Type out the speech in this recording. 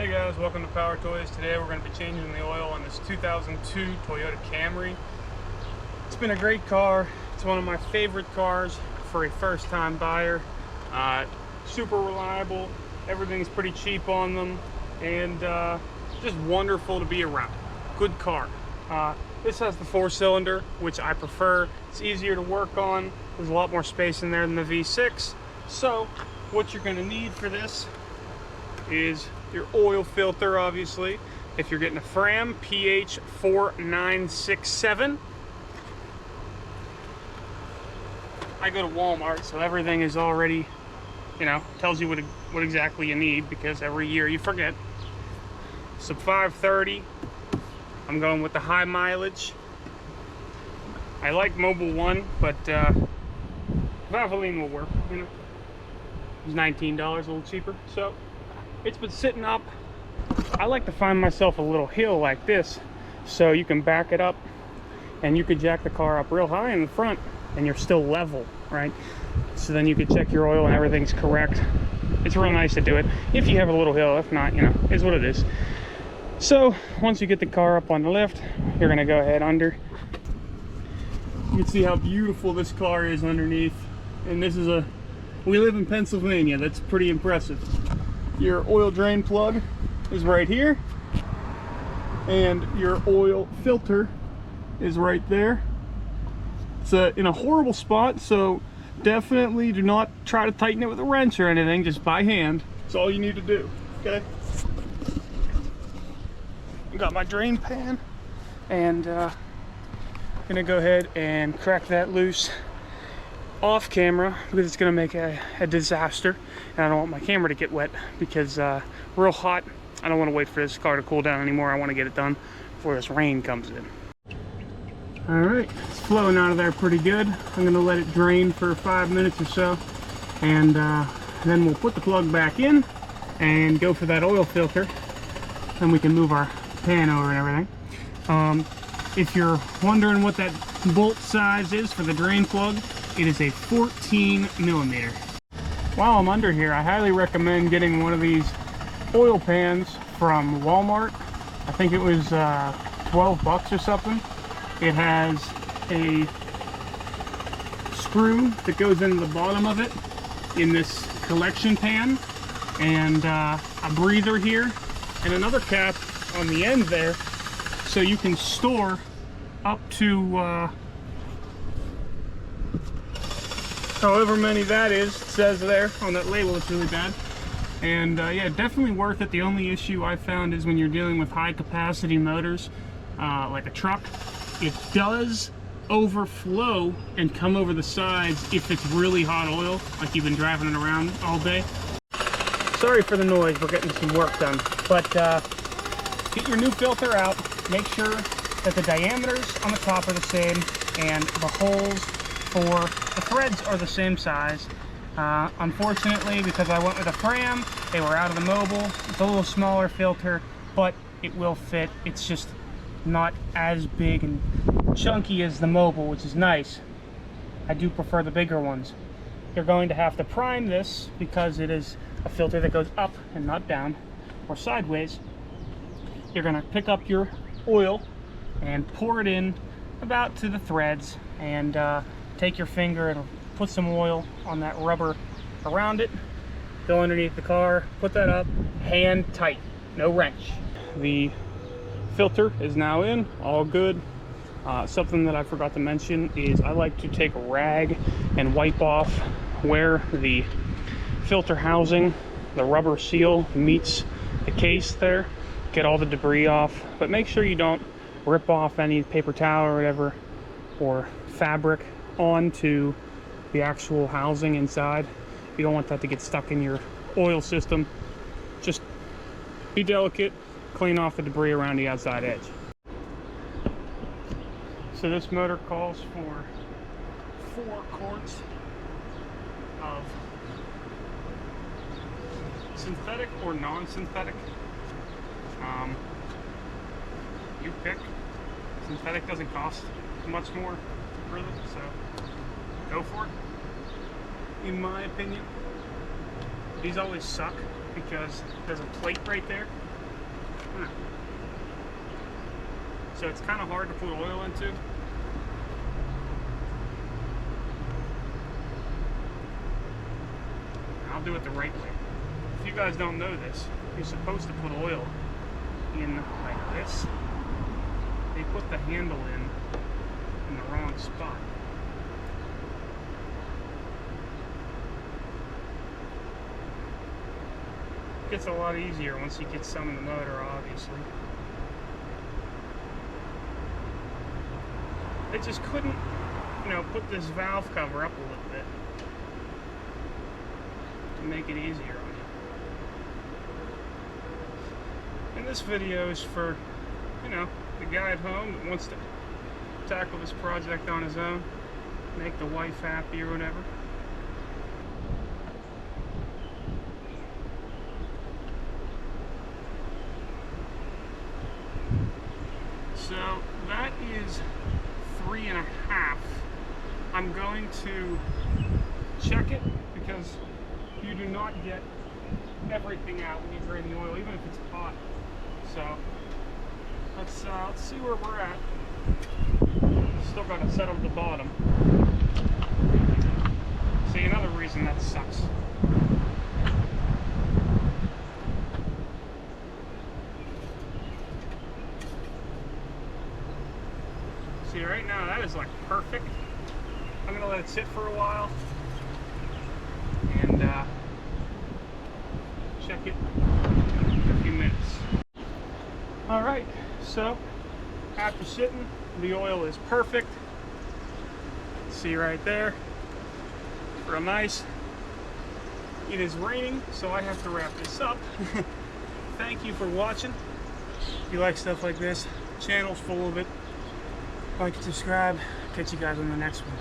Hey guys, welcome to Power Toys. Today we're going to be changing the oil on this 2002 Toyota Camry. It's been a great car. It's one of my favorite cars for a first-time buyer. Super reliable. Everything's pretty cheap on them, and just wonderful to be around. Good car. This has the 4-cylinder, which I prefer. It's easier to work on. There's a lot more space in there than the V6. So what you're going to need for this is your oil filter, obviously. If you're getting a Fram PH4967, I go to Walmart, so everything is already, tells you what exactly you need, because every year you forget. Sub 530. I'm going with the high mileage. I like Mobil 1, but Valvoline will work. It's $19, a little cheaper. So it's been sitting up. I like to find myself a little hill like this, so you can back it up and you could jack the car up real high in the front and you're still level, right? So then you could check your oil and everything's correct. It's real nice to do it if you have a little hill. If not, is what it is. So once you get the car up on the lift, you're gonna go ahead under. You can see how beautiful this car is underneath. And this is we live in Pennsylvania. That's pretty impressive. Your oil drain plug is right here, and your oil filter is right there. It's in a horrible spot, so definitely do not try to tighten it with a wrench or anything, just by hand. That's all you need to do, okay? I got my drain pan, and gonna go ahead and crack that loose off camera, because it's gonna make a disaster, and I don't want my camera to get wet, because real hot. I don't want to wait for this car to cool down anymore. I want to get it done before this rain comes in. All right, it's flowing out of there pretty good. I'm gonna let it drain for 5 minutes or so, and then we'll put the plug back in and go for that oil filter. Then we can move our pan over and everything. If you're wondering what that bolt size is for the drain plug, it is a 14 millimeter. While I'm under here, I highly recommend getting one of these oil pans from Walmart. I think it was 12 bucks or something. It has a screw that goes into the bottom of it in this collection pan, and a breather here, and another cap on the end there, so you can store up to however many that is. It says there on that label. It's really bad. And yeah, definitely worth it. The only issue I found is when you're dealing with high capacity motors, like a truck, it does overflow and come over the sides if it's really hot oil, like you've been driving it around all day. Sorry for the noise, we're getting some work done. But get your new filter out, make sure that the diameters on the top are the same, and the holes for the threads are the same size. Unfortunately, because I went with a Fram, they were out of the Mobil. It's a little smaller filter, but it will fit. It's just not as big and chunky as the Mobil, which is nice. I do prefer the bigger ones. You're going to have to prime this, because it is a filter that goes up and not down or sideways. You're going to pick up your oil and pour it in about to the threads, and take your finger and put some oil on that rubber around it. Go underneath the car, put that up, hand tight, no wrench. The filter is now in, all good. Something that I forgot to mention is I like to take a rag and wipe off where the filter housing, the rubber seal, meets the case there. Get all the debris off, but make sure you don't rip off any paper towel or whatever, or fabric onto the actual housing inside. You don't want that to get stuck in your oil system. Just be delicate, clean off the debris around the outside edge. So this motor calls for 4 quarts of synthetic or non-synthetic. You pick. Synthetic doesn't cost much more, really, so go for it. In my opinion, these always suck because there's a plate right there So it's kind of hard to put oil into. I'll do it the right way. If you guys don't know this, you're supposed to put oil in like this. They put the handle in the wrong spot. It gets a lot easier once you get some in the motor, obviously. They just couldn't, put this valve cover up a little bit to make it easier on you. And this video is for, the guy at home that wants to tackle this project on his own, make the wife happy or whatever. So that is 3.5. I'm going to check it because you do not get everything out when you drain the oil, even if it's hot. So let's see where we're at. Still got to settle the bottom. See, another reason that sucks. See, right now that is like perfect. I'm gonna let it sit for a while and check it in a few minutes. Alright, so after sitting, the oil is perfect. See right there, real nice. It is raining, so I have to wrap this up. Thank you for watching. If you like stuff like this, the channel's full of it. Like and subscribe. Catch you guys on the next one.